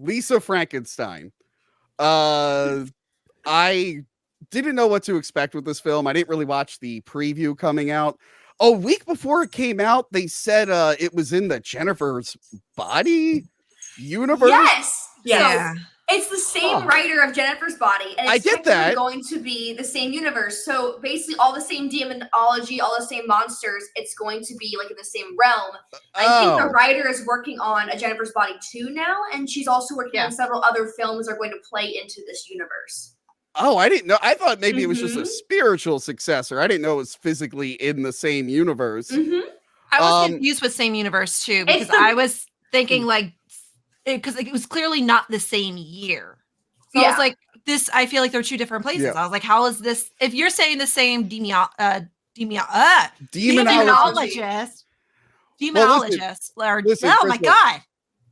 Lisa Frankenstein. I didn't know what to expect with this film. I didn't really watch the preview coming out. A week before it came out, they said it was in the Jennifer's Body universe. Yes. Yeah. So it's the same writer of Jennifer's Body, and I it's get that. going to be the same universe. So basically, all the same demonology, all the same monsters. It's going to be like in the same realm. I think the writer is working on a Jennifer's Body 2 now, and she's also working on several other films that are going to play into this universe. Oh, I didn't know. I thought maybe it was just a spiritual successor. I didn't know it was physically in the same universe. I was confused with same universe too, because I was thinking like, because it was clearly not the same year. So I was like, this, I feel like they're two different places. I was like, how is this? If you're saying the same demonologist, oh my God.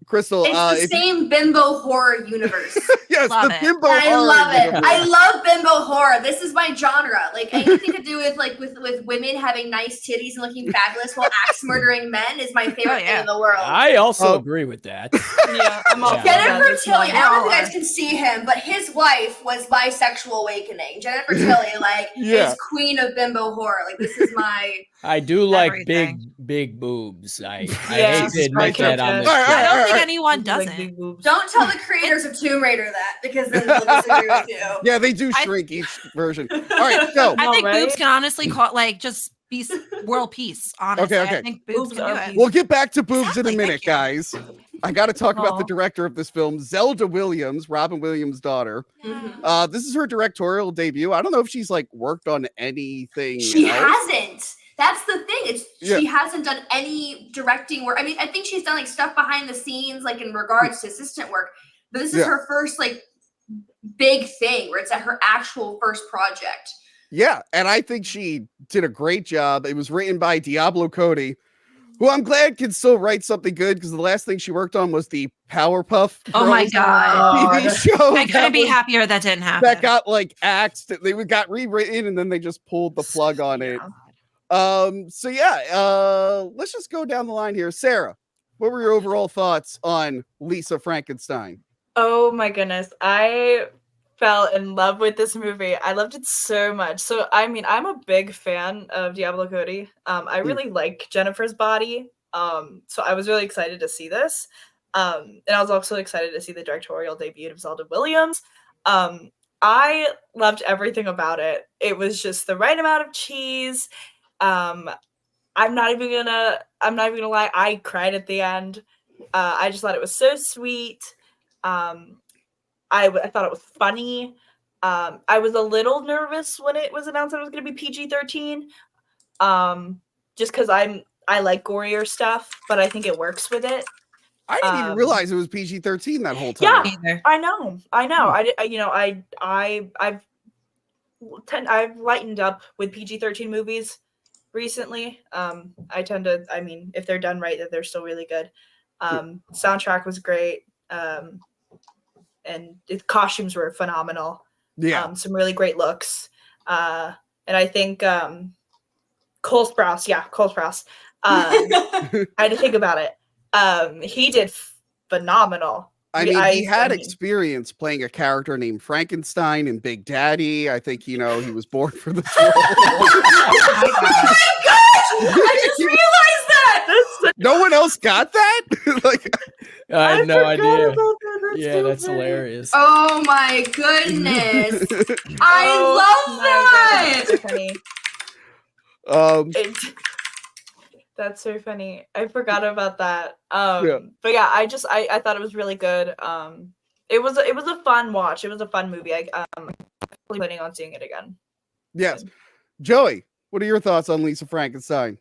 Crystal, it's the same bimbo horror universe. Yes, love the it. bimbo I horror love it. universe. I love bimbo horror. This is my genre. Like anything to do with with women having nice titties and looking fabulous while axe murdering men is my favorite thing in the world. I also agree with that. I'm all Jennifer Tilly. I don't know if you guys can see him, but his wife was my sexual awakening. Jennifer Tilly, is queen of bimbo horror. Like this is my. I do like big boobs. I hate to admit that on this. I don't think anyone doesn't. Don't tell the creators of Tomb Raider that, because then they'll disagree with you. Yeah, they do shrink each version. All right, so I think boobs can honestly just be world peace. Honestly, okay. I think boobs can do it. We'll get back to boobs in a minute, guys. I got to talk about the director of this film, Zelda Williams, Robin Williams' daughter. This is her directorial debut. I don't know if she's worked on anything. She hasn't. That's the thing. She hasn't done any directing work. I mean, I think she's done stuff behind the scenes, in regards to assistant work. But this is her first big thing where it's her actual first project. Yeah, and I think she did a great job. It was written by Diablo Cody, who I'm glad can still write something good, because the last thing she worked on was the Powerpuff Girls oh my God TV show. I couldn't be happier that didn't happen. That got axed. They got rewritten, and then they just pulled the plug on it. Let's just go down the line here. Sarah, what were your overall thoughts on Lisa Frankenstein? Oh my goodness. I fell in love with this movie. I loved it so much. So, I mean, I'm a big fan of Diablo Cody. I really like Jennifer's Body. So I was really excited to see this. And I was also excited to see the directorial debut of Zelda Williams. I loved everything about it. It was just the right amount of cheese. I'm not even gonna lie. I cried at the end. I just thought it was so sweet. I thought it was funny. I was a little nervous when it was announced that it was going to be PG-13. Just because I like gorier stuff, but I think it works with it. I didn't even realize it was PG-13 that whole time. Yeah, I know. I've lightened up with PG-13 movies recently. I tend to, if they're done right, that they're still really good. Soundtrack was great. And the costumes were phenomenal. Yeah. Some really great looks. And I think Cole Sprouse. I had to think about it. He did phenomenal. He had experience playing a character named Frankenstein in Big Daddy. I think, he was born for this role. Oh my gosh! I just realized that! No one else got that? I had no idea. That's hilarious. Oh my goodness. I love that. That's so funny. I forgot about that. But yeah, I thought it was really good. It was a fun watch. It was a fun movie. I'm planning on seeing it again. Yes. Joey, what are your thoughts on Lisa Frankenstein?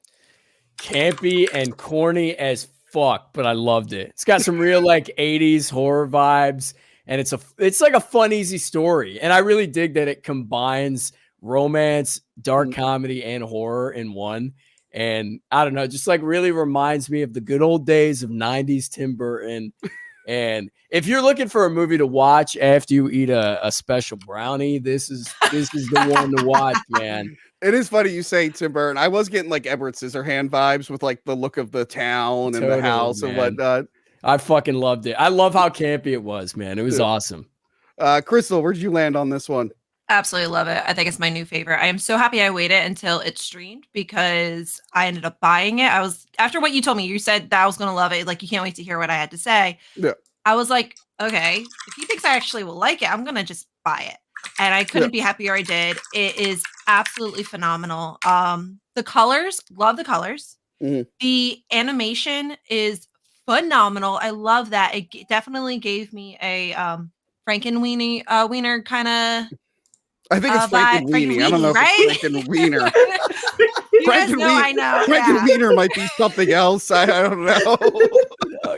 Campy and corny as fuck, but I loved it. It's got some real 80s horror vibes, and it's like a fun, easy story. And I really dig that it combines romance, dark comedy, and horror in one. And I don't know, just really reminds me of the good old days of 90s Tim Burton. And if you're looking for a movie to watch after you eat a special brownie, this is the one to watch, man. It is funny you say Tim Burton. I was getting Edward Scissorhand vibes with the look of the town and the house and whatnot. I fucking loved it. I love how campy it was, man. It was awesome. Crystal, where'd you land on this one? Absolutely love it. I think it's my new favorite. I am so happy I waited until it streamed because I ended up buying it. After what you told me, you said that I was going to love it. Like, you can't wait to hear what I had to say. Yeah. I was like, okay, if he thinks I actually will like it, I'm going to just buy it. And I couldn't be happier I did. It is absolutely phenomenal. The colors, love the colors. Mm-hmm. The animation is phenomenal. I love that. It definitely gave me a Frankenweenie wiener kind of. I think it's Frankenweenie. I don't know if it's Frankenwiener. You guys know I know. Frankenwiener might be something else. I don't know.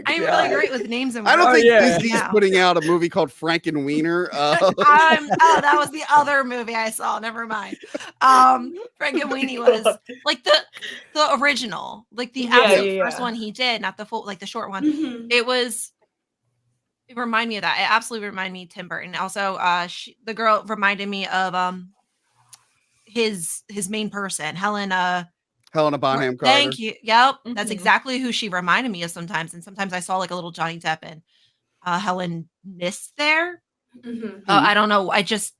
I'm really great with names and I don't think Disney's Disney's putting out a movie called Frankenwiener. That was the other movie I saw. Never mind. Frankenweenie was like the original, like the absolute first one he did, not the full, like the short one. Mm-hmm. It reminded me of that. It absolutely reminded me of Tim Burton. Also, the girl reminded me of his main person, Helena Bonham Carter. Thank you. Yep, that's exactly who she reminded me of sometimes. And sometimes I saw like a little Johnny Depp and Helen Miss there. I don't know. I just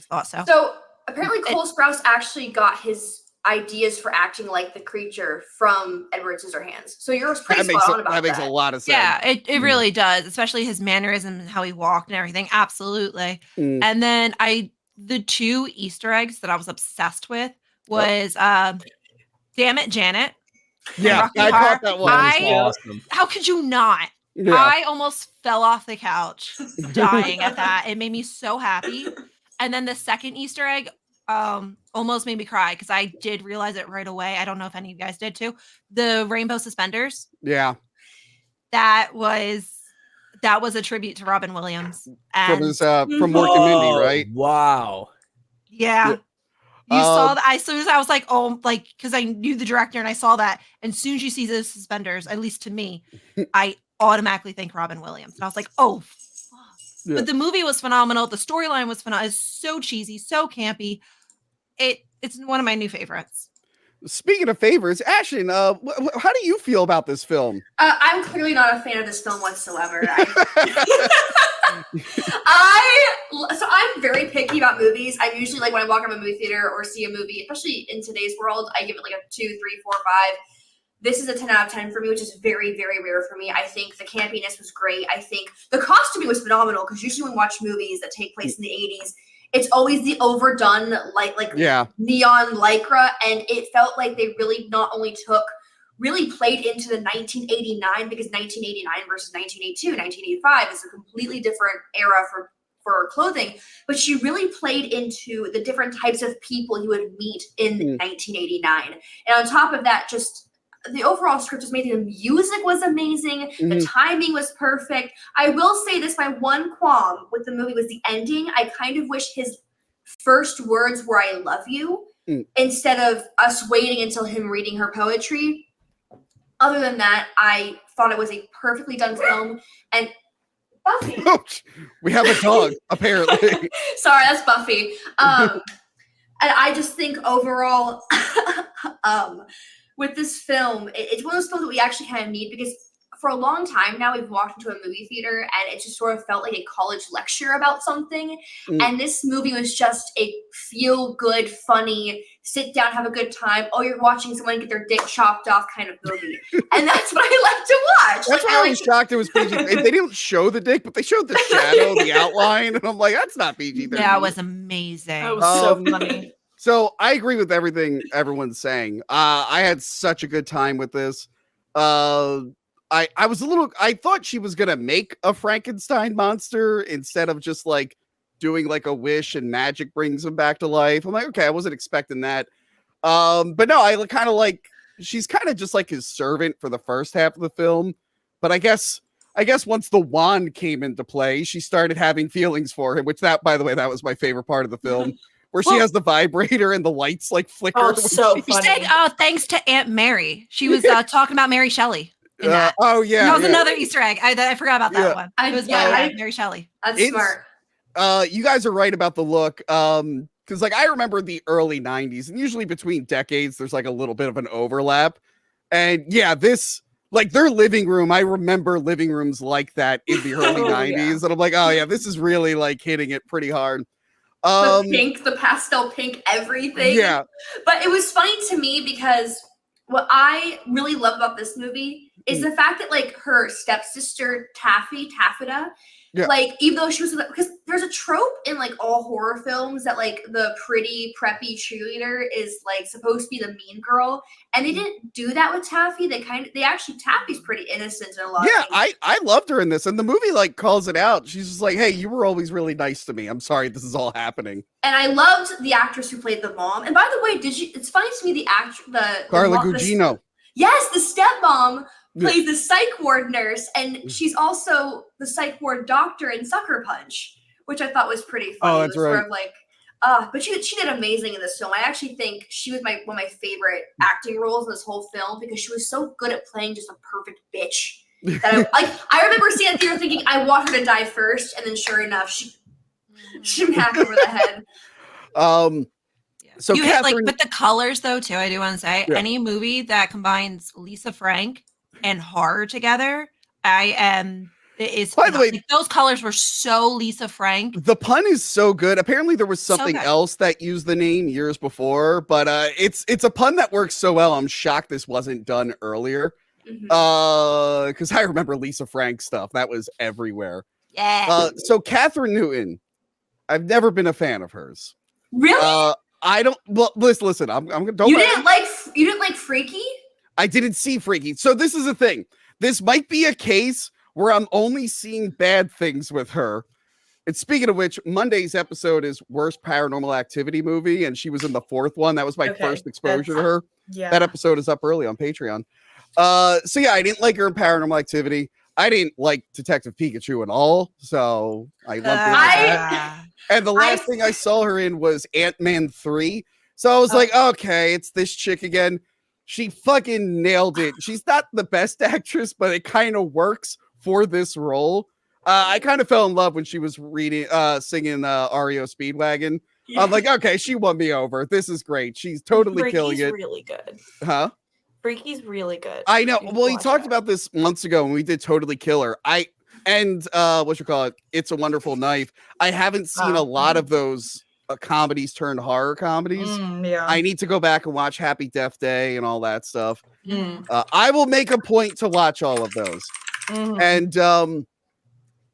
thought so. So apparently, Cole Sprouse actually got his ideas for acting like the creature from Edward Scissorhands. So you're pretty spot on about that. That makes a lot of sense. Yeah, it really does, especially his mannerism and how he walked and everything. Absolutely. And then the two Easter eggs that I was obsessed with was Damn It, Janet. Yeah, I caught that one. Awesome. How could you not? Yeah. I almost fell off the couch dying at that. It made me so happy. And then the second Easter egg almost made me cry because I did realize it right away. I don't know if any of you guys did too. The rainbow suspenders. Yeah. That was a tribute to Robin Williams. And from Mork and Mindy, right? Wow. Yeah. You saw that. As soon as I was like, oh, like, because I knew the director and I saw that. And as soon as you see those suspenders, at least to me, I automatically think Robin Williams. And I was like, oh, fuck. Yeah. But the movie was phenomenal. The storyline was phenomenal. It's so cheesy, so campy. It's one of my new favorites. Speaking of favorites, Ashton, how do you feel about this film? I'm clearly not a fan of this film whatsoever. So I'm very picky about movies. I'm usually like when I walk into a movie theater or see a movie, especially in today's world, I give it like a 2, 3, 4, 5. This is a 10 out of 10 for me, which is very, very rare for me. I think the campiness was great. I think the costuming was phenomenal because usually when we watch movies that take place in the 80s, it's always the overdone neon lycra, and it felt like they really not only played into the 1989, because 1989 versus 1982, 1985 is a completely different era for clothing, but she really played into the different types of people you would meet in 1989. And on top of that, just the overall script was amazing. The music was amazing. The timing was perfect. I will say this, my one qualm with the movie was the ending. I kind of wish his first words were "I love you" instead of us waiting until him reading her poetry. Other than that, I thought it was a perfectly done film. And Buffy. We have a dog, apparently. Sorry, that's Buffy. And I just think overall, with this film, it's one of those films that we actually kind of need, because for a long time now we've walked into a movie theater and it just sort of felt like a college lecture about something. And this movie was just a feel good, funny, sit down, have a good time. Oh, you're watching someone get their dick chopped off kind of movie. And that's what I like to watch. That's why I was shocked it was PG. They didn't show the dick, but they showed the shadow, the outline. And I'm like, that's not PG-13. That was amazing. That was so funny. So I agree with everything everyone's saying. I had such a good time with this. I thought she was gonna make a Frankenstein monster instead of just like doing like a wish and magic brings him back to life. I'm like, okay, I wasn't expecting that. But no, I kind of like, she's kind of just like his servant for the first half of the film. But I guess once the wand came into play, she started having feelings for him, which by the way, that was my favorite part of the film. Where she has the vibrator and the lights like flicker. Oh, so funny. She said, thanks to Aunt Mary. She was talking about Mary Shelley. Oh, yeah. That was another Easter egg. I forgot about that one. It was Mary Shelley. That's smart. You guys are right about the look. Because like I remember the early 90s, and usually between decades, there's like a little bit of an overlap. And yeah, this Like their living room, I remember living rooms like that in the early 90s. And I'm like, oh yeah, this is really like hitting it pretty hard. The pink, the pastel pink, everything. Yeah. But it was funny to me because what I really love about this movie is the fact that like her stepsister Taffeta, like even though she was because there's a trope in like all horror films that like the pretty preppy cheerleader is like supposed to be the mean girl, and they didn't do that with Taffy. Taffy's pretty innocent in a lot of things. I loved her in this, and the movie like calls it out. She's just like, hey, you were always really nice to me. I'm sorry this is all happening. And I loved the actress who played the mom. And by the way, it's funny to me Carla Gugino. Yes, the stepmom plays the psych ward nurse, and she's also the psych ward doctor in Sucker Punch, which I thought was pretty funny. Oh, that's right. Sort of like, but she did amazing in this film. I actually think she was one of my favorite acting roles in this whole film because she was so good at playing just a perfect bitch. That I remember seeing it theater thinking, I want her to die first, and then sure enough, she smacked over the head. So you Catherine, hit, but the colors though too, I do want to say any movie that combines Lisa Frank and horror together, it is. By the way, like, those colors were so Lisa Frank. The pun is so good. Apparently there was something else that used the name years before, but it's a pun that works so well. I'm shocked this wasn't done earlier. Because I remember Lisa Frank stuff. That was everywhere. Yeah. So Catherine Newton, I've never been a fan of hers. Really? I don't. Well, listen. I'm gonna. You didn't like Freaky? I didn't see Freaky. So this is the thing. This might be a case where I'm only seeing bad things with her. And speaking of which, Monday's episode is worst Paranormal Activity movie, and she was in the fourth one. That was my first exposure to her. Yeah. That episode is up early on Patreon. So yeah, I didn't like her in Paranormal Activity. I didn't like Detective Pikachu at all, so I lumped it. And the last thing I saw her in was Ant-Man 3. So I was like, okay, it's this chick again. She fucking nailed it. She's not the best actress, but it kind of works for this role. I kind of fell in love when she was singing REO Speedwagon. Yeah. I'm like, okay, she won me over. This is great. She's totally killing it. Really good. Huh? Freaky's really good. I know. Well, he talked about this months ago when we did Totally Killer. It's a Wonderful Knife. I haven't seen a lot of those comedies turned horror comedies. I need to go back and watch Happy Death Day and all that stuff. I will make a point to watch all of those. And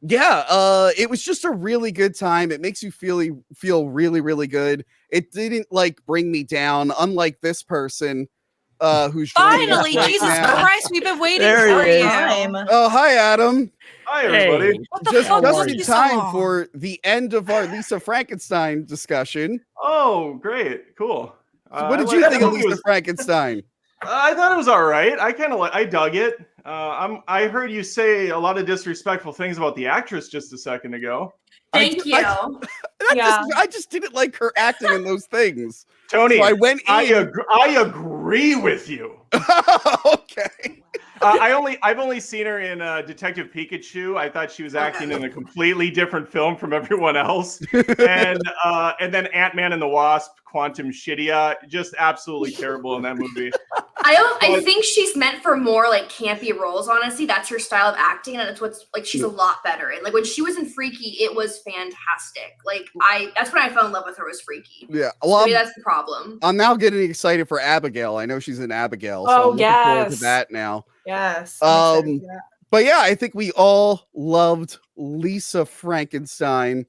it was just a really good time. It makes you feel really, really good. It didn't like bring me down, unlike this person. Who's finally Jesus Christ, we've been waiting for you. Oh, hi Adam. Hi everybody. Just in time for the end of our Lisa Frankenstein discussion. Oh, great, cool. So what did you think of Lisa Frankenstein? I thought it was all right. I dug it. I heard you say a lot of disrespectful things about the actress just a second ago. Thank you. I just didn't like her acting in those things. Tony, so I agree with you. Okay. I've only seen her in Detective Pikachu. I thought she was acting in a completely different film from everyone else. And then Ant-Man and the Wasp, Quantum Shidia, just absolutely terrible in that movie. I think she's meant for more like campy roles, honestly. That's her style of acting, and that's what's like she's a lot better in. Like when she was in Freaky, it was fantastic. Like that's when I fell in love with her, was Freaky. Yeah. Well, maybe that's the problem. I'm now getting excited for Abigail. I know she's in Abigail. So I'm looking forward to that now. Yes. But yeah, I think we all loved Lisa Frankenstein.